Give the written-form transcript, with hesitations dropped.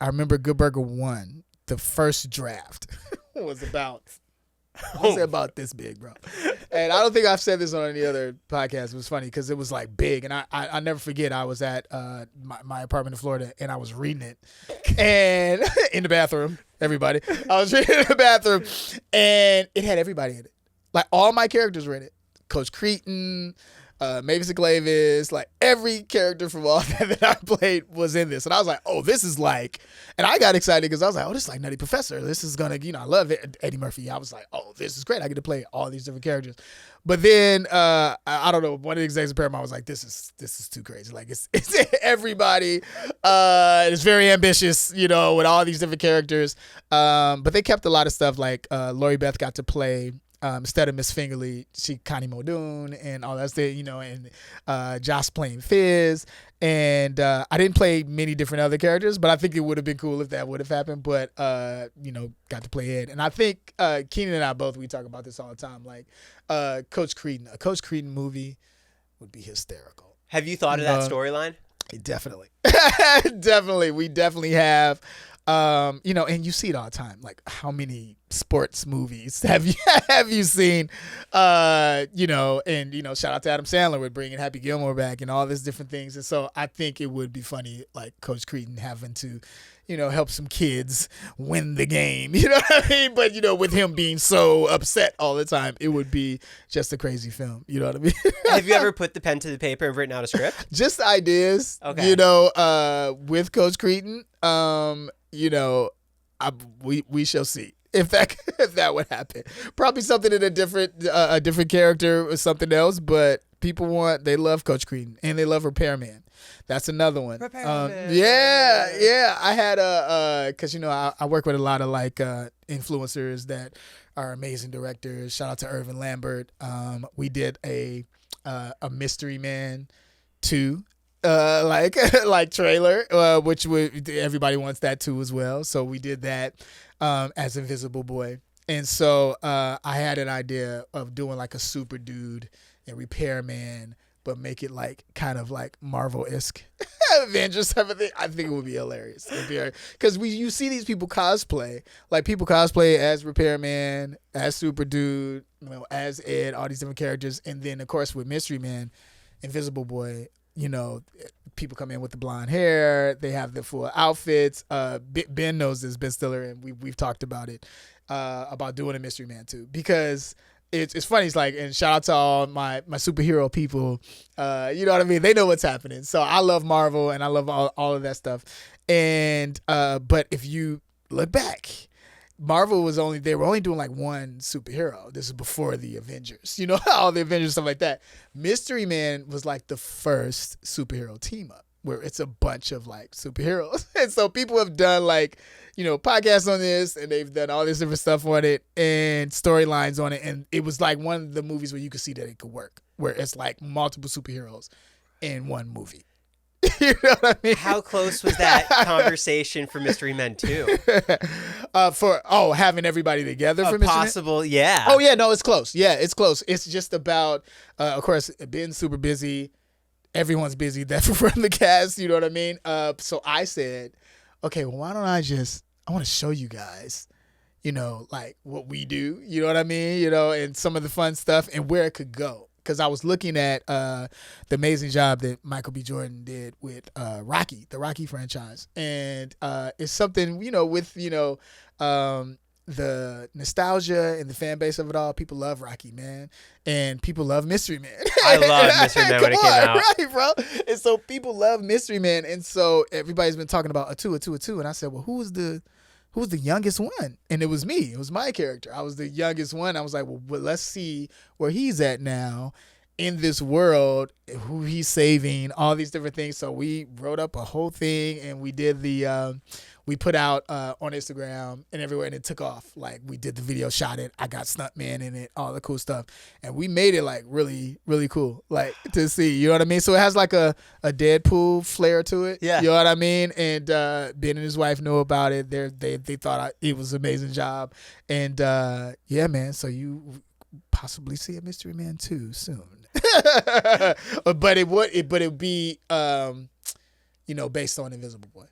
I remember Good Burger 1, the first draft was about this big, bro. And I don't think I've said this on any other podcast. It was funny because it was like big. And I never forget, I was at my apartment in Florida and I was reading it. And in the bathroom, everybody. I was reading it in the bathroom and it had everybody in it. Like all my characters were in it. Coach Cretan, Mavis and Glavis, like every character from all that I played was in this. And I was like, oh, this is like, and I got excited because I was like, oh, this is like Nutty Professor. This is going to, I love it. Eddie Murphy. I was like, oh, this is great. I get to play all these different characters. But then, I don't know, one of the execs of Paramount was like, this is too crazy. Like it's everybody. It's very ambitious, with all these different characters. But they kept a lot of stuff like Lori Beth got to play instead of Miss Fingerly, she Connie Muldoon and all that stuff, and Josh playing Fizz. And I didn't play many different other characters, but I think it would have been cool if that would have happened. But, got to play Ed. And I think Keenan and I both, we talk about this all the time. Like Coach Cretan, a Coach Cretan movie would be hysterical. Have you thought of that storyline? Definitely. Definitely. We definitely have. And you see it all the time. Like how many sports movies have you seen? Shout out to Adam Sandler with bringing Happy Gilmore back and all these different things. And so I think it would be funny, like Coach Cretan having to, help some kids win the game. You know what I mean? But with him being so upset all the time, it would be just a crazy film. You know what I mean? Have you ever put the pen to the paper and written out a script? Just ideas. Okay. With Coach Cretan. We shall see if that would happen. Probably something in a different character or something else. But they love Coach Cretan and they love Repairman. That's another one. Yeah. I had because I work with a lot of like influencers that are amazing directors. Shout out to Irvin Lambert. We did a Mystery Man 2. Like trailer, which everybody wants that too as well. So we did that as Invisible Boy. And so I had an idea of doing like a super dude and Repairman, but make it like kind of like Marvel-esque Avengers type of thing. I think it would be hilarious. Because you see these people cosplay. Like people cosplay as Repairman, as Super Dude, as Ed, all these different characters. And then, of course, with Mystery Man, Invisible Boy, people come in with the blonde hair. They have the full outfits. Ben knows this, Ben Stiller, and we've talked about it, about doing a Mystery Man too. Because it's funny. It's like, and shout out to all my superhero people. You know what I mean? They know what's happening. So I love Marvel and I love all of that stuff. And but if you look back, Marvel they were only doing like one superhero. This is before the Avengers, all the Avengers, stuff like that. Mystery Man was like the first superhero team up where it's a bunch of like superheroes. And so people have done like, podcasts on this and they've done all this different stuff on it and storylines on it. And it was like one of the movies where you could see that it could work, where it's like multiple superheroes in one movie. You know what I mean? How close was that conversation for Mystery Men 2? Having everybody together for Mystery Men? Possible, yeah. Oh, yeah, no, it's close. Yeah, it's close. It's just about, of course, being super busy. Everyone's busy from the cast, you know what I mean? So I said, okay, well, why don't I want to show you guys, like what we do, you know what I mean? And some of the fun stuff and where it could go. Because I was looking at the amazing job that Michael B. Jordan did with Rocky, the Rocky franchise. And it's something, with, the nostalgia and the fan base of it all. People love Rocky, man. And people love Mystery Man. I love Mystery Man when it came out. Right, bro. And so people love Mystery Man. And so everybody's been talking about a two. And I said, well, who's the youngest one? And it was me. It was my character. I was the youngest one. I was like, well, let's see where he's at now in this world, who he's saving, all these different things. So we wrote up a whole thing and we did we put out on Instagram and everywhere and it took off. Like we did the video, shot it. I got Stuntman in it, all the cool stuff. And we made it like really, really cool, like to see, you know what I mean? So it has like a Deadpool flair to it. Yeah. You know what I mean? And Ben and his wife knew about it. They thought it was an amazing job. And yeah, man. So you possibly see a Mystery Man 2 soon. But it would be based on Invisible Boy.